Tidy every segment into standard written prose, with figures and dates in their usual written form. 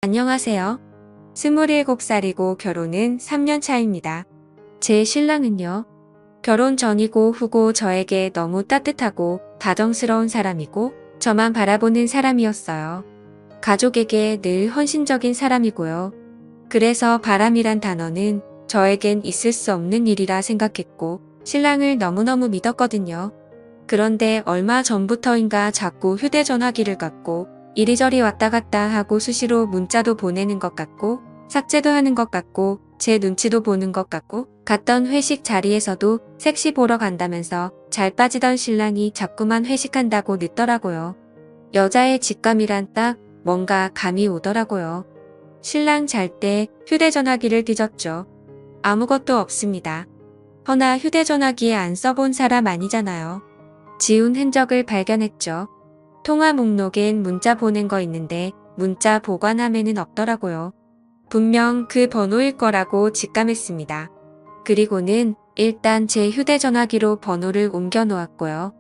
안녕하세요. 27살이고 결혼은 3년 차입니다. 제 신랑은요. 결혼 전이고 후고 저에게 너무 따뜻하고 다정스러운 사람이고 저만 바라보는 사람이었어요. 가족에게 늘 헌신적인 사람이고요. 그래서 바람이란 단어는 저에겐 있을 수 없는 일이라 생각했고 신랑을 너무너무 믿었거든요. 그런데 얼마 전부터인가 자꾸 휴대전화기를 갖고 이리저리 왔다 갔다 하고 수시로 문자도 보내는 것 같고 삭제도 하는 것 같고 제 눈치도 보는 것 같고 갔던 회식 자리에서도 섹시 보러 간다면서 잘 빠지던 신랑이 자꾸만 회식한다고 늦더라고요. 여자의 직감이란 딱 뭔가 감이 오더라고요. 신랑 잘 때 휴대전화기를 뒤졌죠. 아무것도 없습니다. 허나 휴대전화기에 안 써본 사람 아니잖아요. 지운 흔적을 발견했죠. 통화 목록엔 문자 보낸 거 있는데 문자 보관함에는 없더라고요. 분명 그 번호일 거라고 직감했습니다. 그리고는 일단 제 휴대전화기로 번호를 옮겨 놓았고요.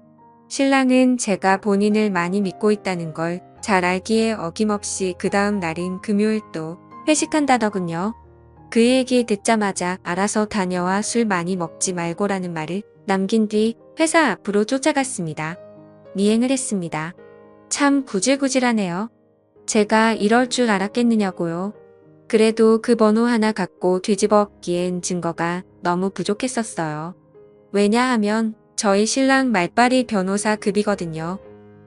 신랑은 제가 본인을 많이 믿고 있다는 걸 잘 알기에 어김없이 그 다음 날인 금요일 또 회식한다더군요. 그 얘기 듣자마자 알아서 다녀와 술 많이 먹지 말고라는 말을 남긴 뒤 회사 앞으로 쫓아갔습니다. 미행을 했습니다. 참 구질구질하네요. 제가 이럴 줄 알았겠느냐고요. 그래도 그 번호 하나 갖고 뒤집어엎기엔 증거가 너무 부족했었어요. 왜냐하면 저희 신랑 말빨이 변호사 급이거든요.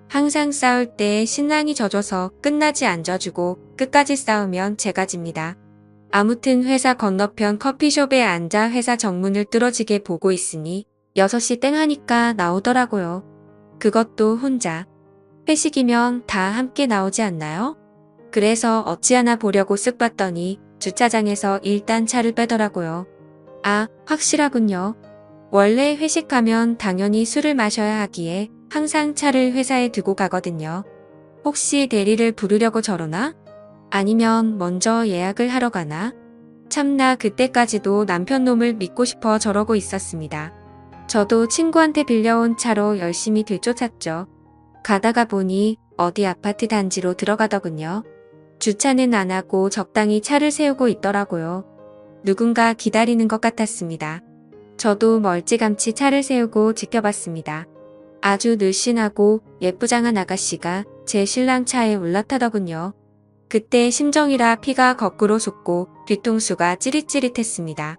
항상 싸울 때 신랑이 져줘서 끝나지 안 져주고 끝까지 싸우면 제가 집니다. 아무튼 회사 건너편 커피숍에 앉아 회사 정문을 뚫어지게 보고 있으니 6시 땡 하니까 나오더라고요. 그것도 혼자. 회식이면 다 함께 나오지 않나요? 그래서 어찌하나 보려고 쓱 봤더니 주차장에서 일단 차를 빼더라고요. 아, 확실하군요. 원래 회식하면 당연히 술을 마셔야 하기에 항상 차를 회사에 두고 가거든요. 혹시 대리를 부르려고 저러나? 아니면 먼저 예약을 하러 가나? 참나 그때까지도 남편 놈을 믿고 싶어 저러고 있었습니다. 저도 친구한테 빌려온 차로 열심히 들쫓았죠. 가다가 보니 어디 아파트 단지로 들어가더군요. 주차는 안 하고 적당히 차를 세우고 있더라고요. 누군가 기다리는 것 같았습니다. 저도 멀찌감치 차를 세우고 지켜봤습니다. 아주 늘씬하고 예쁘장한 아가씨가 제 신랑 차에 올라타더군요. 그때 심정이라 피가 거꾸로 솟고 뒤통수가 찌릿찌릿했습니다.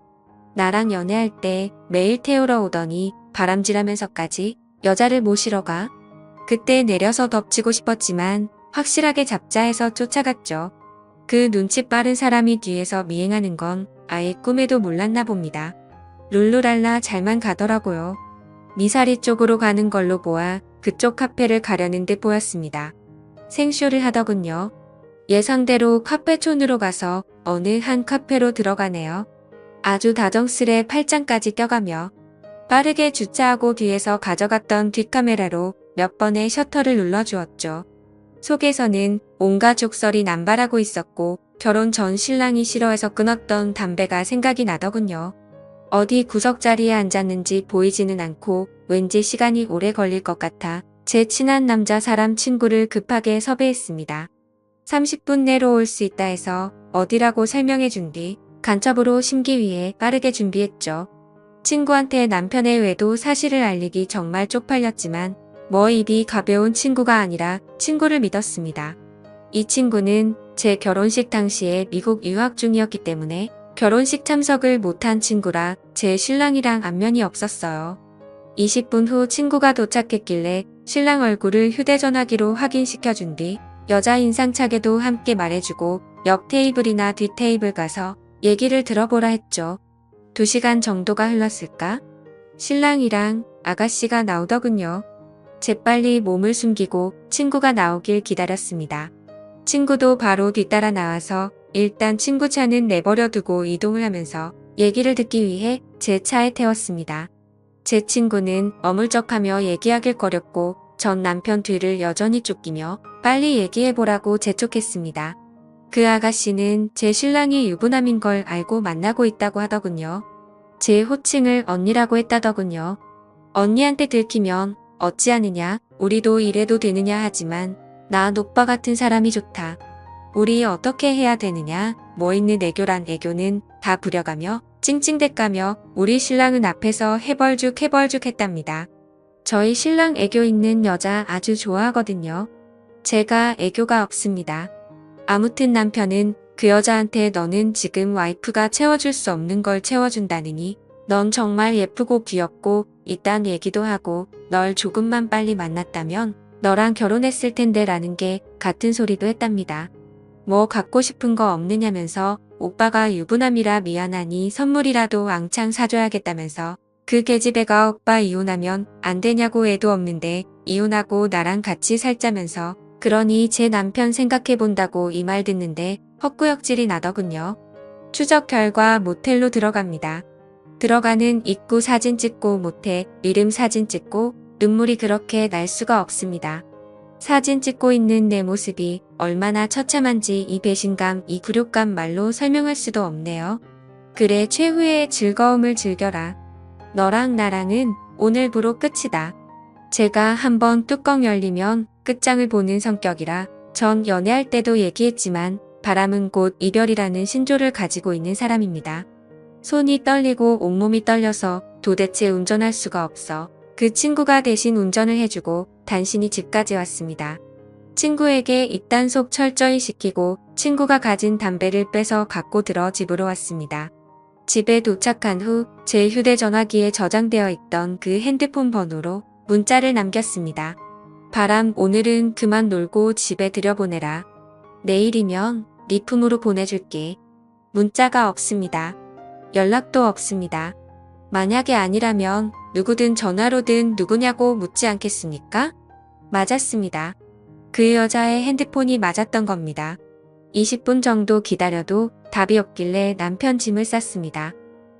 나랑 연애할 때 매일 태우러 오더니 바람질하면서까지 여자를 모시러 가? 그때 내려서 덮치고 싶었지만 확실하게 잡자 해서 쫓아갔죠. 그 눈치 빠른 사람이 뒤에서 미행하는 건 아예 꿈에도 몰랐나 봅니다. 룰루랄라 잘만 가더라고요. 미사리 쪽으로 가는 걸로 보아 그쪽 카페를 가려는 듯 보였습니다. 생쇼를 하더군요. 예상대로 카페촌으로 가서 어느 한 카페로 들어가네요. 아주 다정스레 팔짱까지 껴가며 빠르게 주차하고 뒤에서 가져갔던 뒷카메라로 몇 번의 셔터를 눌러주었죠. 속에서는 온갖 족설이 남발하고 있었고 결혼 전 신랑이 싫어해서 끊었던 담배가 생각이 나더군요. 어디 구석자리에 앉았는지 보이지는 않고 왠지 시간이 오래 걸릴 것 같아 제 친한 남자 사람 친구를 급하게 섭외했습니다. 30분 내로 올 수 있다 해서 어디라고 설명해 준 뒤 간첩으로 심기 위해 빠르게 준비했죠. 친구한테 남편의 외도 사실을 알리기 정말 쪽팔렸지만 뭐 입이 가벼운 친구가 아니라 친구를 믿었습니다. 이 친구는 제 결혼식 당시에 미국 유학 중이었기 때문에 결혼식 참석을 못한 친구라 제 신랑이랑 안면이 없었어요. 20분 후 친구가 도착했길래 신랑 얼굴을 휴대전화기로 확인시켜준 뒤 여자 인상차게도 함께 말해주고 옆 테이블이나 뒷 테이블 가서 얘기를 들어보라 했죠. 2시간 정도가 흘렀을까? 신랑이랑 아가씨가 나오더군요. 재빨리 몸을 숨기고 친구가 나오길 기다렸습니다. 친구도 바로 뒤따라 나와서 일단 친구 차는 내버려 두고 이동을 하면서 얘기를 듣기 위해 제 차에 태웠습니다. 제 친구는 어물쩍하며 얘기하길 거렸고 전 남편 뒤를 여전히 쫓기며 빨리 얘기해보라고 재촉했습니다. 그 아가씨는 제 신랑이 유부남인 걸 알고 만나고 있다고 하더군요. 제 호칭을 언니라고 했다더군요. 언니한테 들키면 어찌하느냐, 우리도 이래도 되느냐 하지만 나 오빠 같은 사람이 좋다. 우리 어떻게 해야 되느냐? 뭐 있는 애교란 애교는 다 부려가며 찡찡댔가며 우리 신랑은 앞에서 해벌죽 했답니다. 저희 신랑 애교 있는 여자 아주 좋아하거든요. 제가 애교가 없습니다. 아무튼 남편은 그 여자한테 너는 지금 와이프가 채워줄 수 없는 걸 채워준다느니 넌 정말 예쁘고 귀엽고 이딴 얘기도 하고 널 조금만 빨리 만났다면 너랑 결혼했을 텐데 라는 게 같은 소리도 했답니다. 뭐 갖고 싶은 거 없느냐면서 오빠가 유부남이라 미안하니 선물이라도 왕창 사줘야겠다면서 그 계집애가 오빠 이혼하면 안 되냐고 애도 없는데 이혼하고 나랑 같이 살자면서 그러니 제 남편 생각해본다고 이 말 듣는데 헛구역질이 나더군요. 추적 결과 모텔로 들어갑니다. 들어가는 입구 사진 찍고 모텔 이름 사진 찍고 눈물이 그렇게 날 수가 없습니다. 사진 찍고 있는 내 모습이 얼마나 처참한지 이 배신감, 이 굴욕감 말로 설명할 수도 없네요. 그래 최후의 즐거움을 즐겨라. 너랑 나랑은 오늘부로 끝이다. 제가 한번 뚜껑 열리면 끝장을 보는 성격이라 전 연애할 때도 얘기했지만 바람은 곧 이별이라는 신조를 가지고 있는 사람입니다. 손이 떨리고 온몸이 떨려서 도대체 운전할 수가 없어 그 친구가 대신 운전을 해주고 단신이 집까지 왔습니다. 친구에게 입단속 철저히 시키고 친구가 가진 담배를 빼서 갖고 들어 집으로 왔습니다. 집에 도착한 후 제 휴대전화기에 저장되어 있던 그 핸드폰 번호로 문자를 남겼습니다. 바람 오늘은 그만 놀고 집에 들여보내라. 내일이면 리품으로 보내줄게. 문자가 없습니다. 연락도 없습니다. 만약에 아니라면 누구든 전화로든 누구냐고 묻지 않겠습니까? 맞았습니다. 그 여자의 핸드폰이 맞았던 겁니다. 20분 정도 기다려도 답이 없길래 남편 짐을 쌌습니다.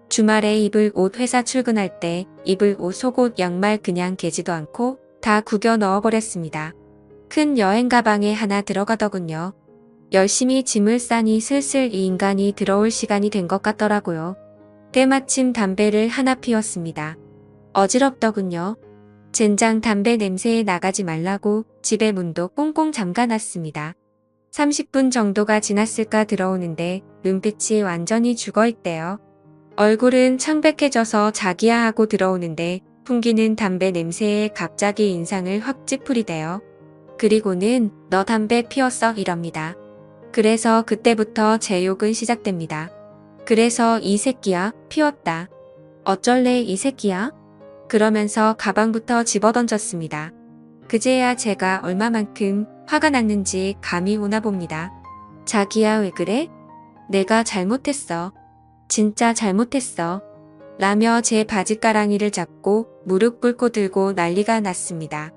주말에 입을 옷 회사 출근할 때 입을 옷 속옷 양말 그냥 개지도 않고 다 구겨 넣어버렸습니다. 큰 여행 가방에 하나 들어가더군요. 열심히 짐을 싸니 슬슬 이 인간이 들어올 시간이 된 것 같더라고요. 때마침 담배를 하나 피웠습니다. 어지럽더군요. 젠장 담배 냄새에 나가지 말라고 집에 문도 꽁꽁 잠가놨습니다. 30분 정도가 지났을까 들어오는데 눈빛이 완전히 죽어있대요. 얼굴은 창백해져서 자기야 하고 들어오는데 풍기는 담배 냄새에 갑자기 인상을 확 찌푸리대요. 그리고는 너 담배 피웠어 이럽니다. 그래서 그때부터 제 욕은 시작됩니다. 그래서 이 새끼야 피웠다. 어쩔래 이 새끼야? 그러면서 가방부터 집어던졌습니다. 그제야 제가 얼마만큼 화가 났는지 감이 오나 봅니다. 자기야 왜 그래? 내가 잘못했어. 진짜 잘못했어. 라며 제 바지가랑이를 잡고 무릎 꿇고 들고 난리가 났습니다.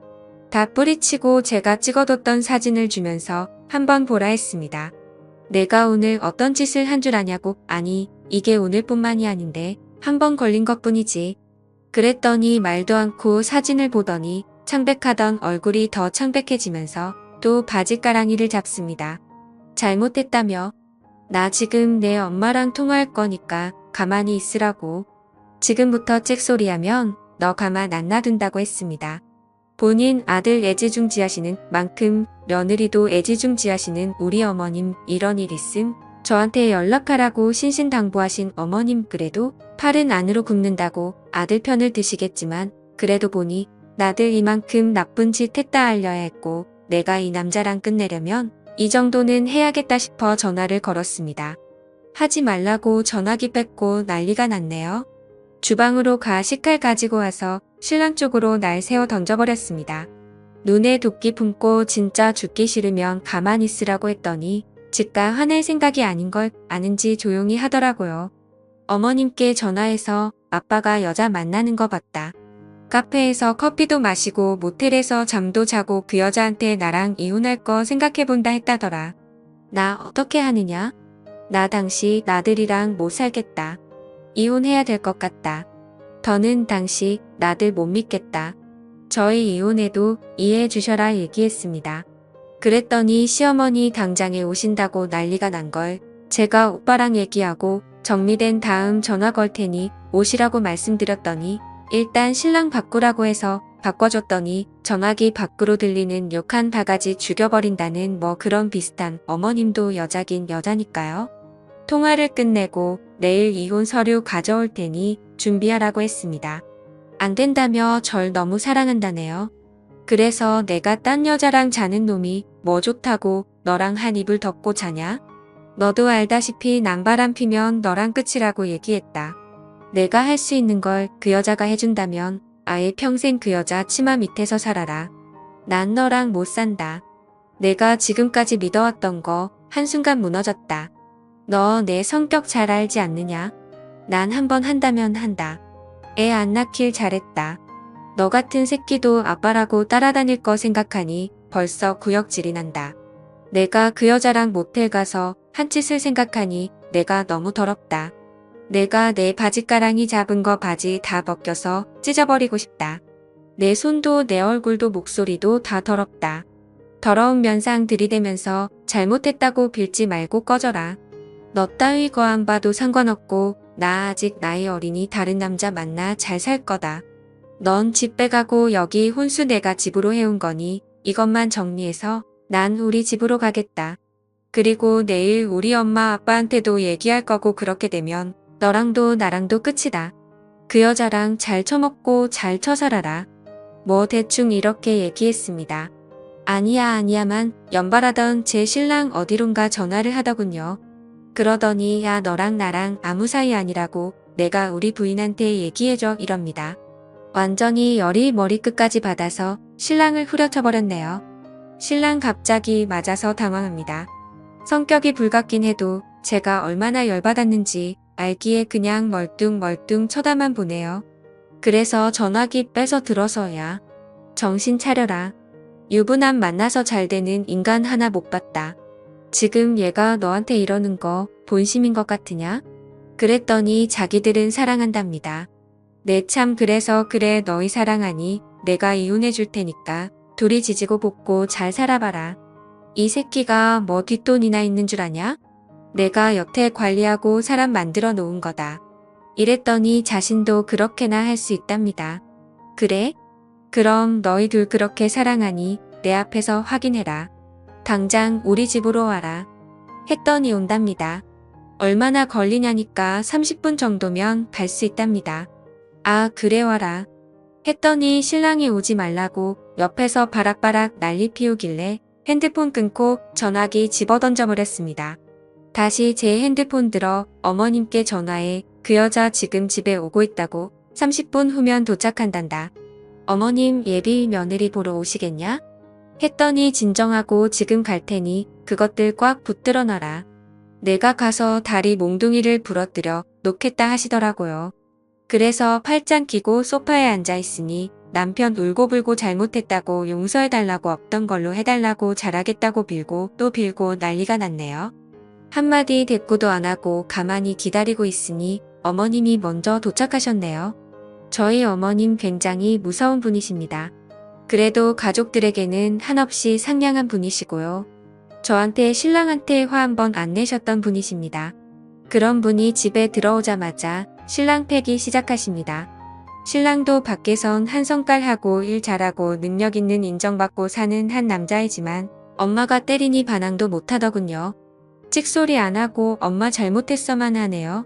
다 뿌리치고 제가 찍어뒀던 사진을 주면서 한번 보라 했습니다. 내가 오늘 어떤 짓을 한 줄 아냐고. 아니 이게 오늘뿐만이 아닌데 한 번 걸린 것뿐이지. 그랬더니 말도 않고 사진을 보더니 창백하던 얼굴이 더 창백해지면서 또 바지가랑이를 잡습니다. 잘못했다며. 나 지금 내 엄마랑 통화할 거니까 가만히 있으라고. 지금부터 잭소리하면 너 가만 안 놔둔다고 했습니다. 본인 아들 애지중지하시는 만큼 며느리도 애지중지하시는 우리 어머님 이런 일 있음 저한테 연락하라고 신신당부하신 어머님 그래도 팔은 안으로 굽는다고 아들 편을 드시겠지만 그래도 보니 나들 이만큼 나쁜 짓 했다 알려야 했고 내가 이 남자랑 끝내려면 이 정도는 해야겠다 싶어 전화를 걸었습니다. 하지 말라고 전화기 뺏고 난리가 났네요. 주방으로 가 식칼 가지고 와서 신랑 쪽으로 날 세워 던져버렸습니다. 눈에 도끼 품고 진짜 죽기 싫으면 가만히 있으라고 했더니 즉각 화낼 생각이 아닌 걸 아는지 조용히 하더라고요. 어머님께 전화해서 아빠가 여자 만나는 거 봤다. 카페에서 커피도 마시고 모텔에서 잠도 자고 그 여자한테 나랑 이혼할 거 생각해본다 했다더라. 나 어떻게 하느냐? 나 당시 나들이랑 못 살겠다. 이혼해야 될 것 같다. 더는 당시 나들 못 믿겠다. 저희 이혼해도 이해해 주셔라 얘기했습니다. 그랬더니 시어머니 당장에 오신다고 난리가 난 걸 제가 오빠랑 얘기하고 정리된 다음 전화 걸 테니 오시라고 말씀드렸더니 일단 신랑 바꾸라고 해서 바꿔줬더니 전화기 밖으로 들리는 욕한 바가지 죽여버린다는 뭐 그런 비슷한 어머님도 여자긴 여자니까요. 통화를 끝내고 내일 이혼 서류 가져올 테니 준비하라고 했습니다. 안 된다며 절 너무 사랑한다네요. 그래서 내가 딴 여자랑 자는 놈이 뭐 좋다고 너랑 한 이불 덮고 자냐? 너도 알다시피 난바람 피면 너랑 끝이라고 얘기했다. 내가 할 수 있는 걸 그 여자가 해준다면 아예 평생 그 여자 치마 밑에서 살아라. 난 너랑 못 산다. 내가 지금까지 믿어왔던 거 한순간 무너졌다. 너 내 성격 잘 알지 않느냐? 난 한번 한다면 한다. 애 안 낳길 잘했다. 너 같은 새끼도 아빠라고 따라다닐 거 생각하니 벌써 구역질이 난다. 내가 그 여자랑 모텔 가서 한 짓을 생각하니 내가 너무 더럽다. 내가 내 바지가랑이 잡은 거 바지 다 벗겨서 찢어버리고 싶다. 내 손도 내 얼굴도 목소리도 다 더럽다. 더러운 면상 들이대면서 잘못했다고 빌지 말고 꺼져라. 너 따위 거 안 봐도 상관없고 나 아직 나이 어리니 다른 남자 만나 잘 살 거다. 넌 집 빼가고 여기 혼수 내가 집으로 해온 거니 이것만 정리해서 난 우리 집으로 가겠다. 그리고 내일 우리 엄마 아빠한테도 얘기할 거고 그렇게 되면 너랑도 나랑도 끝이다. 그 여자랑 잘 처먹고 잘 처살아라. 뭐 대충 이렇게 얘기했습니다. 아니야만 연발하던 제 신랑 어디론가 전화를 하더군요. 그러더니 야 너랑 나랑 아무 사이 아니라고 내가 우리 부인한테 얘기해줘 이럽니다. 완전히 열이 머리끝까지 받아서 신랑을 후려쳐버렸네요. 신랑 갑자기 맞아서 당황합니다. 성격이 불같긴 해도 제가 얼마나 열받았는지 알기에 그냥 멀뚱멀뚱 쳐다만 보네요. 그래서 전화기 빼서 들어서야 정신 차려라. 유부남 만나서 잘 되는 인간 하나 못 봤다. 지금 얘가 너한테 이러는 거 본심인 것 같으냐? 그랬더니 자기들은 사랑한답니다. 내 참 그래서 그래 너희 사랑하니 내가 이혼해 줄 테니까 둘이 지지고 볶고 잘 살아봐라. 이 새끼가 뭐 뒷돈이나 있는 줄 아냐? 내가 여태 관리하고 사람 만들어 놓은 거다. 이랬더니 자신도 그렇게나 할 수 있답니다. 그래? 그럼 너희 둘 그렇게 사랑하니 내 앞에서 확인해라. 당장 우리 집으로 와라. 했더니 온답니다. 얼마나 걸리냐니까 30분 정도면 갈 수 있답니다. 아 그래 와라. 했더니 신랑이 오지 말라고 옆에서 바락바락 난리 피우길래 핸드폰 끊고 전화기 집어던져 버렸습니다. 다시 제 핸드폰 들어 어머님께 전화해 그 여자 지금 집에 오고 있다고 30분 후면 도착한단다. 어머님 예비 며느리 보러 오시겠냐? 했더니 진정하고 지금 갈 테니 그것들 꽉 붙들어 놔라. 내가 가서 다리 몽둥이를 부러뜨려 놓겠다 하시더라고요. 그래서 팔짱 끼고 소파에 앉아 있으니 남편 울고불고 잘못했다고 용서해달라고 없던 걸로 해달라고 잘하겠다고 빌고 또 빌고 난리가 났네요. 한마디 대꾸도 안 하고 가만히 기다리고 있으니 어머님이 먼저 도착하셨네요. 저희 어머님 굉장히 무서운 분이십니다. 그래도 가족들에게는 한없이 상냥한 분이시고요. 저한테 신랑한테 화 한 번 안 내셨던 분이십니다. 그런 분이 집에 들어오자마자 신랑 패기 시작하십니다. 신랑도 밖에선 한성깔하고 일 잘하고 능력 있는 인정받고 사는 한 남자이지만 엄마가 때리니 반항도 못하더군요. 찍소리 안 하고 엄마 잘못했어만 하네요.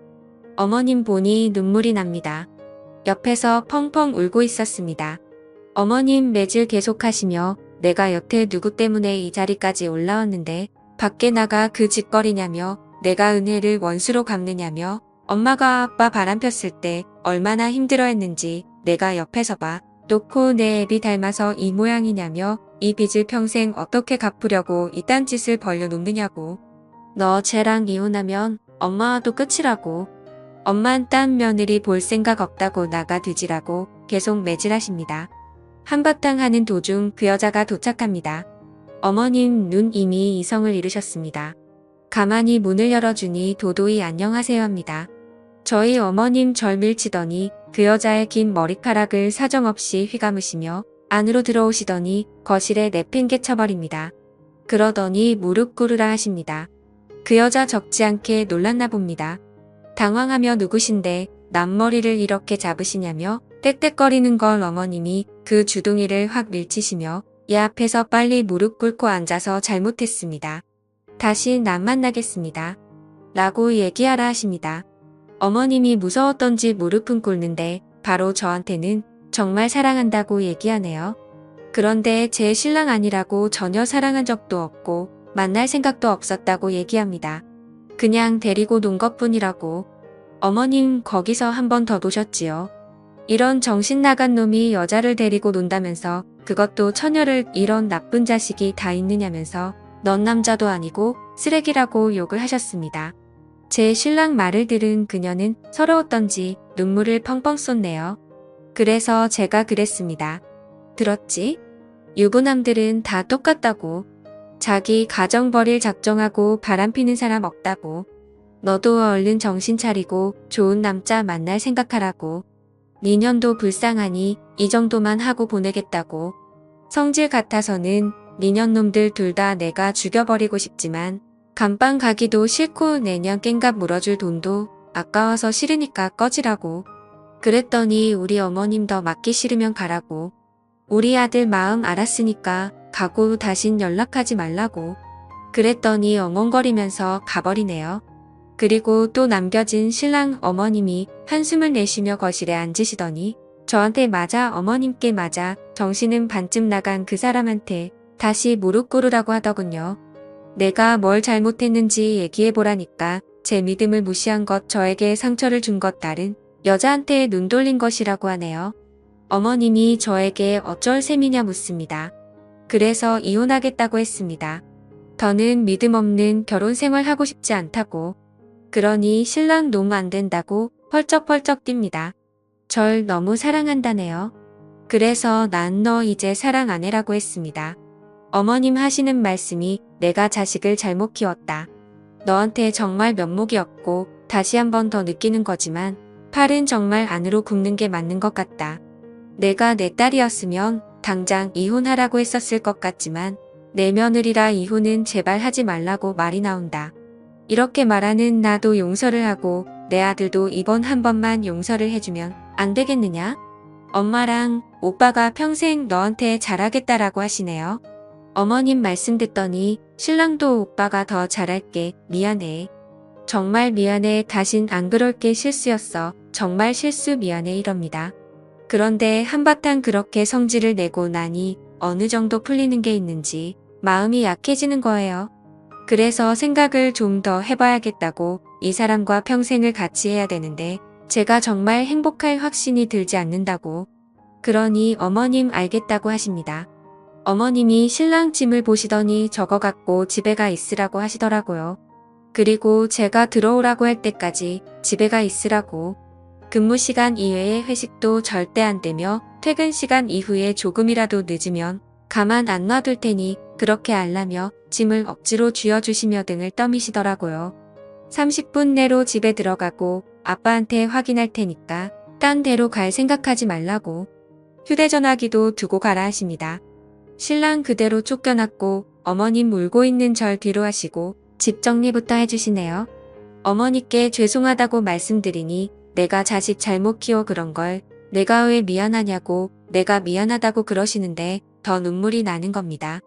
어머님 보니 눈물이 납니다. 옆에서 펑펑 울고 있었습니다. 어머님 매질 계속하시며 내가 여태 누구 때문에 이 자리까지 올라왔는데 밖에 나가 그 짓거리냐며 내가 은혜를 원수로 갚느냐며 엄마가 아빠 바람폈을 때 얼마나 힘들어했는지 내가 옆에서 봐 놓고 내 애비 닮아서 이 모양이냐며 이 빚을 평생 어떻게 갚으려고 이딴 짓을 벌려놓느냐고. 너 쟤랑 이혼하면 엄마와도 끝이라고. 엄만 딴 며느리 볼 생각 없다고 나가 뒤지라고 계속 매질하십니다. 한바탕 하는 도중 그 여자가 도착합니다. 어머님 눈 이미 이성을 잃으셨습니다. 가만히 문을 열어주니 도도히 안녕하세요 합니다. 저희 어머님 절 밀치더니 그 여자의 긴 머리카락을 사정없이 휘감으시며 안으로 들어오시더니 거실에 내팽개쳐버립니다. 그러더니 무릎 꿇으라 하십니다. 그 여자 적지 않게 놀랐나 봅니다. 당황하며 누구신데 남머리를 이렇게 잡으시냐며 떽떽거리는 걸 어머님이 그 주둥이를 확 밀치시며 얘 앞에서 빨리 무릎 꿇고 앉아서 잘못했습니다. 다신 안 만나겠습니다. 라고 얘기하라 하십니다. 어머님이 무서웠던지 무릎은 꿇는데 바로 저한테는 정말 사랑한다고 얘기하네요. 그런데 제 신랑 아니라고 전혀 사랑한 적도 없고 만날 생각도 없었다고 얘기합니다. 그냥 데리고 논 것뿐이라고. 어머님 거기서 한 번 더 노셨지요. 이런 정신 나간 놈이 여자를 데리고 논다면서 그것도 처녀를 이런 나쁜 자식이 다 있느냐면서 넌 남자도 아니고 쓰레기라고 욕을 하셨습니다. 제 신랑 말을 들은 그녀는 서러웠던지 눈물을 펑펑 쏟네요. 그래서 제가 그랬습니다. 들었지? 유부남들은 다 똑같다고. 자기 가정 버릴 작정하고 바람피는 사람 없다고. 너도 얼른 정신 차리고 좋은 남자 만날 생각하라고. 니년도 불쌍하니 이 정도만 하고 보내겠다고. 성질 같아서는 니년 놈들 둘 다 내가 죽여버리고 싶지만 감방 가기도 싫고 내년 깽갑 물어줄 돈도 아까워서 싫으니까 꺼지라고. 그랬더니 우리 어머님 더 맞기 싫으면 가라고. 우리 아들 마음 알았으니까 가고 다신 연락하지 말라고. 그랬더니 엉엉거리면서 가버리네요. 그리고 또 남겨진 신랑 어머님이 한숨을 내쉬며 거실에 앉으시더니 저한테 맞아 어머님께 맞아 정신은 반쯤 나간 그 사람한테 다시 무릎 꿇으라고 하더군요. 내가 뭘 잘못했는지 얘기해보라니까 제 믿음을 무시한 것 저에게 상처를 준 것 다른 여자한테 눈 돌린 것이라고 하네요. 어머님이 저에게 어쩔 셈이냐 묻습니다. 그래서 이혼하겠다고 했습니다. 더는 믿음 없는 결혼 생활 하고 싶지 않다고. 그러니 신랑 너무 안 된다고 펄쩍펄쩍 뜁니다. 절 너무 사랑한다네요. 그래서 난 너 이제 사랑 안 해라고 했습니다. 어머님 하시는 말씀이 내가 자식을 잘못 키웠다. 너한테 정말 면목이 없고 다시 한 번 더 느끼는 거지만 팔은 정말 안으로 굽는 게 맞는 것 같다. 내가 내 딸이었으면 당장 이혼하라고 했었을 것 같지만 내 며느리라 이혼은 제발 하지 말라고 말이 나온다. 이렇게 말하는 나도 용서를 하고 내 아들도 이번 한 번만 용서를 해주면 안 되겠느냐? 엄마랑 오빠가 평생 너한테 잘하겠다라고 하시네요. 어머님 말씀 듣더니 신랑도 오빠가 더 잘할게. 미안해. 정말 미안해. 다신 안 그럴게. 실수였어. 정말 실수 미안해. 이럽니다. 그런데 한바탕 그렇게 성질을 내고 나니 어느 정도 풀리는 게 있는지 마음이 약해지는 거예요. 그래서 생각을 좀 더 해봐야겠다고 이 사람과 평생을 같이 해야 되는데 제가 정말 행복할 확신이 들지 않는다고. 그러니 어머님 알겠다고 하십니다. 어머님이 신랑 짐을 보시더니 저거 갖고 집에 가 있으라고 하시더라고요. 그리고 제가 들어오라고 할 때까지 집에 가 있으라고. 근무 시간 이외에 회식도 절대 안 되며 퇴근 시간 이후에 조금이라도 늦으면 가만 안 놔둘 테니 그렇게 알라며 짐을 억지로 쥐어주시며 등을 떠미시더라고요. 30분 내로 집에 들어가고 아빠한테 확인할 테니까 딴 데로 갈 생각하지 말라고. 휴대전화기도 두고 가라 하십니다. 신랑 그대로 쫓겨났고 어머님 울고 있는 절 뒤로 하시고 집 정리부터 해주시네요. 어머니께 죄송하다고 말씀드리니 내가 자식 잘못 키워 그런 걸 내가 왜 미안하냐고 내가 미안하다고 그러시는데 더 눈물이 나는 겁니다.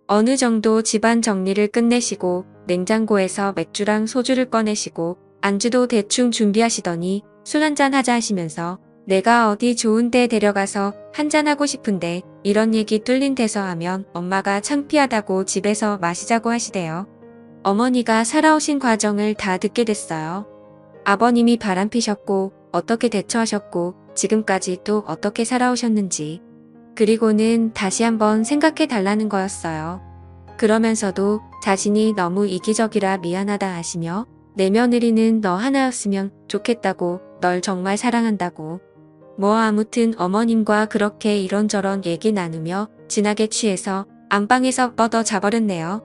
어느 정도 집안 정리를 끝내시고 냉장고에서 맥주랑 소주를 꺼내시고 안주도 대충 준비하시더니 술 한잔 하자 하시면서 내가 어디 좋은 데 데려가서 한잔하고 싶은데 이런 얘기 뚫린 데서 하면 엄마가 창피하다고 집에서 마시자고 하시대요. 어머니가 살아오신 과정을 다 듣게 됐어요. 아버님이 바람피셨고 어떻게 대처하셨고 지금까지 또 어떻게 살아오셨는지. 그리고는 다시 한번 생각해 달라는 거였어요. 그러면서도 자신이 너무 이기적이라 미안하다 하시며 내 며느리는 너 하나였으면 좋겠다고 널 정말 사랑한다고. 뭐 아무튼 어머님과 그렇게 이런저런 얘기 나누며 진하게 취해서 안방에서 뻗어 자버렸네요.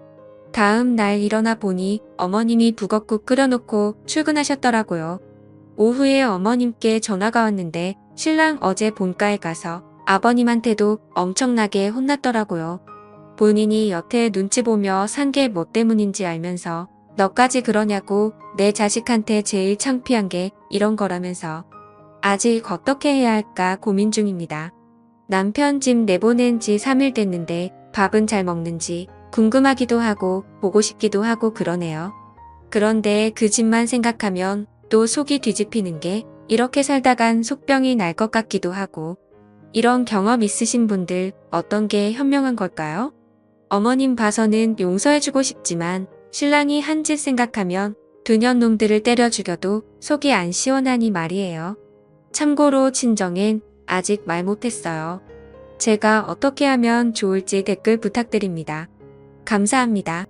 다음 날 일어나 보니 어머님이 북엇국 끓여놓고 출근하셨더라고요. 오후에 어머님께 전화가 왔는데 신랑 어제 본가에 가서 아버님한테도 엄청나게 혼났더라고요. 본인이 여태 눈치 보며 산 게 뭐 때문인지 알면서 너까지 그러냐고 내 자식한테 제일 창피한 게 이런 거라면서 아직 어떻게 해야 할까 고민 중입니다. 남편 집 내보낸 지 3일 됐는데 밥은 잘 먹는지 궁금하기도 하고 보고 싶기도 하고 그러네요. 그런데 그 집만 생각하면 또 속이 뒤집히는 게 이렇게 살다간 속병이 날 것 같기도 하고. 이런 경험 있으신 분들 어떤 게 현명한 걸까요? 어머님 봐서는 용서해주고 싶지만 신랑이 한 짓 생각하면 두 년 놈들을 때려 죽여도 속이 안 시원하니 말이에요. 참고로 친정엔 아직 말 못했어요. 제가 어떻게 하면 좋을지 댓글 부탁드립니다. 감사합니다.